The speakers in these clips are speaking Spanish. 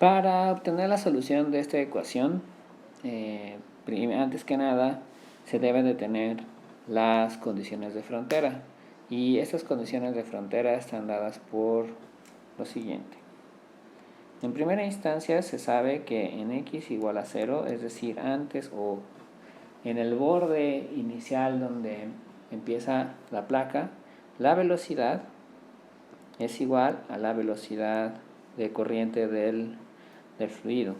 Para obtener la solución de esta ecuación, antes que nada se deben de tener las condiciones de frontera, y estas condiciones de frontera están dadas por lo siguiente. En primera instancia se sabe que en x igual a 0, es decir, antes o en el borde inicial donde empieza la placa, la velocidad es igual a la velocidad de corriente del fluido.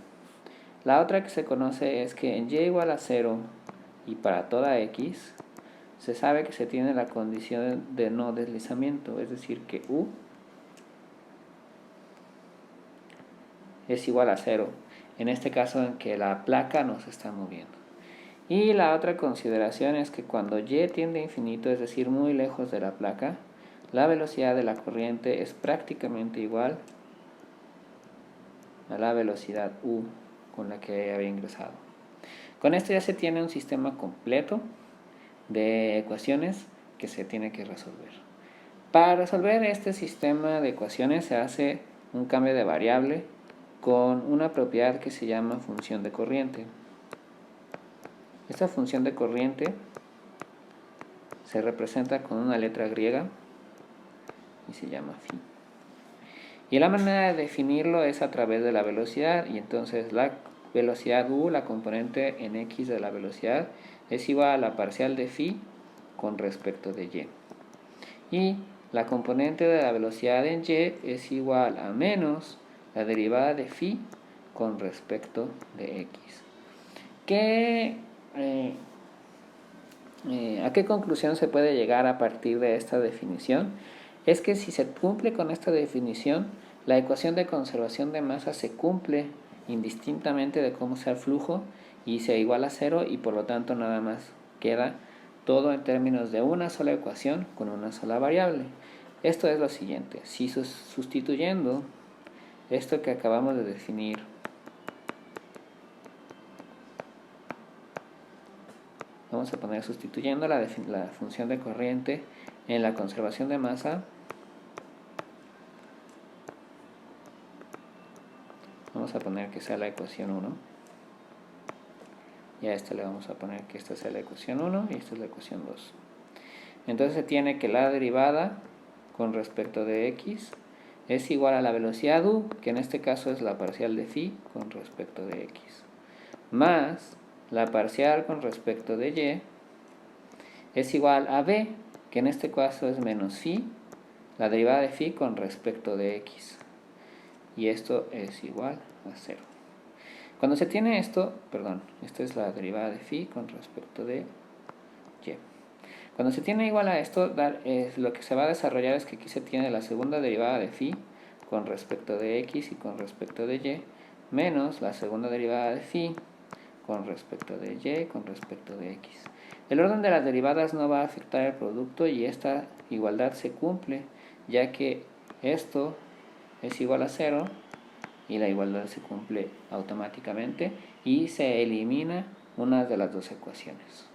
La otra que se conoce es que en y igual a 0 y para toda x se sabe que se tiene la condición de no deslizamiento, es decir, que u es igual a 0, en este caso en que la placa no se está moviendo. Y la otra consideración es que cuando y tiende a infinito, es decir, muy lejos de la placa, la velocidad de la corriente es prácticamente igual a la velocidad u con la que había ingresado. Con esto ya se tiene un sistema completo de ecuaciones que se tiene que resolver. Para resolver este sistema de ecuaciones se hace un cambio de variable con una propiedad que se llama función de corriente. Esta función de corriente se representa con una letra griega y se llama phi. Y la manera de definirlo es a través de la velocidad, y entonces la velocidad u, la componente en x de la velocidad, es igual a la parcial de phi con respecto de y. Y la componente de la velocidad en y es igual a menos la derivada de phi con respecto de x. ¿A qué conclusión se puede llegar a partir de esta definición? Es que si se cumple con esta definición, la ecuación de conservación de masa se cumple indistintamente de cómo sea el flujo y se iguala a 0, y por lo tanto nada más queda todo en términos de una sola ecuación con una sola variable. Esto es lo siguiente: si sustituyendo esto que acabamos de definir vamos a poner sustituyendo la función de corriente en la conservación de masa, vamos a poner que sea la ecuación 1, y a esta le vamos a poner que esta sea la ecuación 1 y esta es la ecuación 2. Entonces se tiene que la derivada con respecto de x es igual a la velocidad u, que en este caso es la parcial de phi con respecto de x, más la parcial con respecto de y es igual a b, que en este caso es menos phi, la derivada de phi con respecto de x, y esto es igual a 0. Cuando se tiene esto, esta es la derivada de phi con respecto de y. Cuando se tiene igual a esto, lo que se va a desarrollar es que aquí se tiene la segunda derivada de phi con respecto de x y con respecto de y, menos la segunda derivada de phi con respecto de y con respecto de x. El orden de las derivadas no va a afectar el producto y esta igualdad se cumple, ya que esto es igual a 0 y la igualdad se cumple automáticamente y se elimina una de las dos ecuaciones.